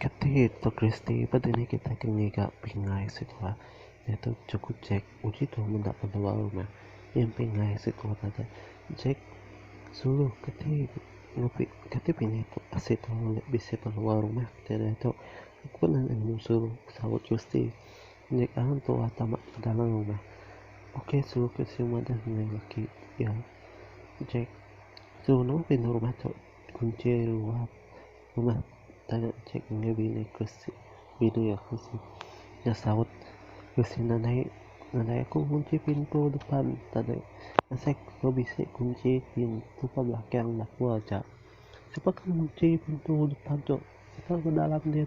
Ketika Kristi pada ini kita kini gak pingai setelah itu cukup cek uji tuh mendak keluar rumah yang pingai setelah tadi cek suluh ketika ngopi ketika ini tuh asyik tuh bisa keluar rumah tidak itu aku pernah suruh sahut Kristi cek alam tuh tamak ke dalam rumah oke suruh ke semua dan lagi ya cek suruh nong pintu rumah tuh kunci luar rumah tanya cek nggak bini Kristi bini ya Kristi ya sahut Kristi nanai aku kunci pintu depan tadi saya kok bisa kunci pintu belakang aku aja siapa kan kunci pintu depan tuh siapa ke dalam dia